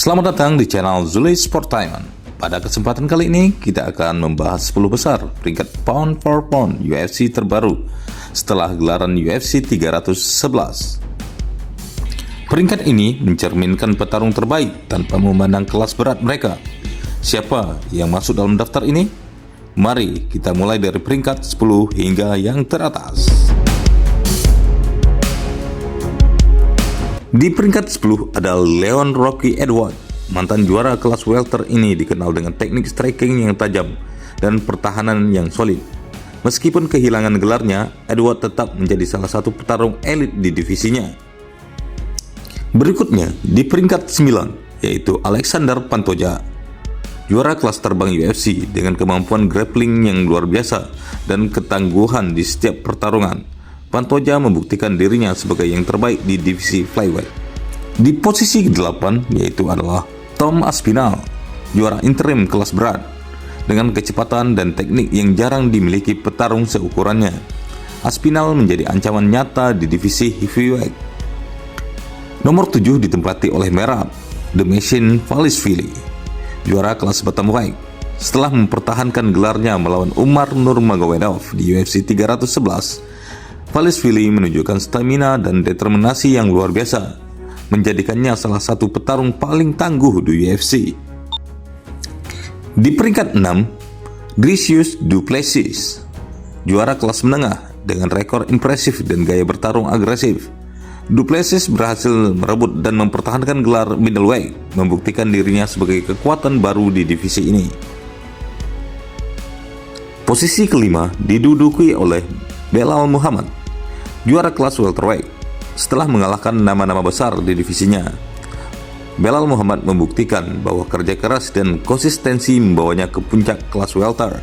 Selamat datang di channel Zule Sportainment. Pada kesempatan kali ini, kita akan membahas 10 besar peringkat pound for pound UFC terbaru setelah gelaran UFC 311. Peringkat ini mencerminkan petarung terbaik tanpa memandang kelas berat mereka. Siapa yang masuk dalam daftar ini? Mari kita mulai dari peringkat 10 hingga yang teratas. Di peringkat 10 ada Leon Rocky Edwards. Mantan juara kelas welter ini dikenal dengan teknik striking yang tajam dan pertahanan yang solid. Meskipun kehilangan gelarnya, Edwards tetap menjadi salah satu petarung elit di divisinya. Berikutnya, di peringkat 9, yaitu Alexander Pantoja. Juara kelas terbang UFC dengan kemampuan grappling yang luar biasa dan ketangguhan di setiap pertarungan. Pantoja membuktikan dirinya sebagai yang terbaik di divisi flyweight. Di posisi ke-8 yaitu adalah Tom Aspinall, juara interim kelas berat dengan kecepatan dan teknik yang jarang dimiliki petarung seukurannya. Aspinall menjadi ancaman nyata di divisi heavyweight. Nomor 7 ditempati oleh Merab The Machine Dvalishvili, juara kelas bantamweight. Setelah mempertahankan gelarnya melawan Umar Nurmagomedov di UFC 311, Dvalishvili menunjukkan stamina dan determinasi yang luar biasa, menjadikannya salah satu petarung paling tangguh di UFC. Di peringkat 6, Dricius Du Plessis, juara kelas menengah dengan rekor impresif dan gaya bertarung agresif. Du Plessis berhasil merebut dan mempertahankan gelar middleweight, membuktikan dirinya sebagai kekuatan baru di divisi ini. Posisi kelima diduduki oleh Belal Muhammad, juara kelas welterweight. Setelah mengalahkan nama-nama besar di divisinya, Belal Muhammad membuktikan bahwa kerja keras dan konsistensi membawanya ke puncak kelas welter.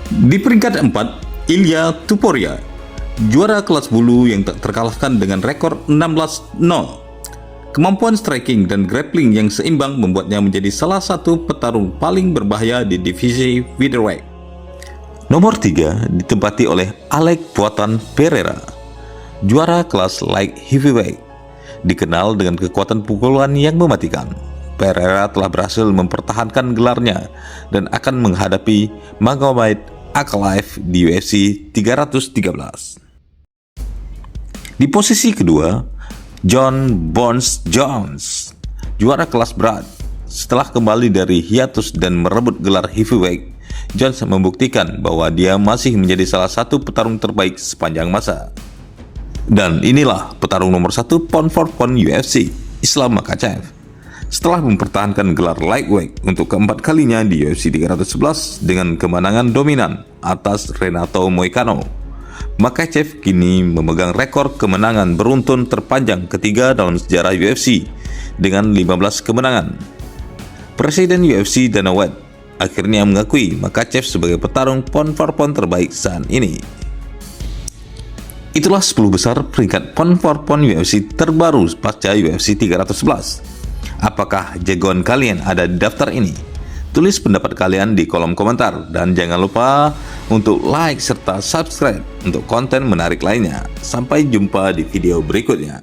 Di peringkat 4, Ilya Topuria, juara kelas bulu yang tak terkalahkan dengan rekor 16-0. Kemampuan striking dan grappling yang seimbang membuatnya menjadi salah satu petarung paling berbahaya di divisi featherweight. Nomor 3 ditempati oleh Alec Poatan Pereira, juara kelas light heavyweight. Dikenal dengan kekuatan pukulan yang mematikan, Pereira telah berhasil mempertahankan gelarnya dan akan menghadapi Magomed Ankalaev di UFC 313. Di posisi kedua, John Bones Jones, juara kelas berat. Setelah kembali dari hiatus dan merebut gelar heavyweight, Jones membuktikan bahwa dia masih menjadi salah satu petarung terbaik sepanjang masa. Dan inilah petarung nomor 1 pound for pound UFC, Islam Makhachev. Setelah mempertahankan gelar lightweight untuk keempat kalinya di UFC 311 dengan kemenangan dominan atas Renato Moicano, Makhachev kini memegang rekor kemenangan beruntun terpanjang ketiga dalam sejarah UFC dengan 15 kemenangan. Presiden UFC Dana White akhirnya mengakui Makhachev sebagai petarung pound for pound terbaik saat ini. Itulah 10 besar peringkat pound for pound UFC terbaru pasca UFC 311. Apakah jagoan kalian ada di daftar ini? Tulis pendapat kalian di kolom komentar dan jangan lupa untuk like serta subscribe untuk konten menarik lainnya. Sampai jumpa di video berikutnya.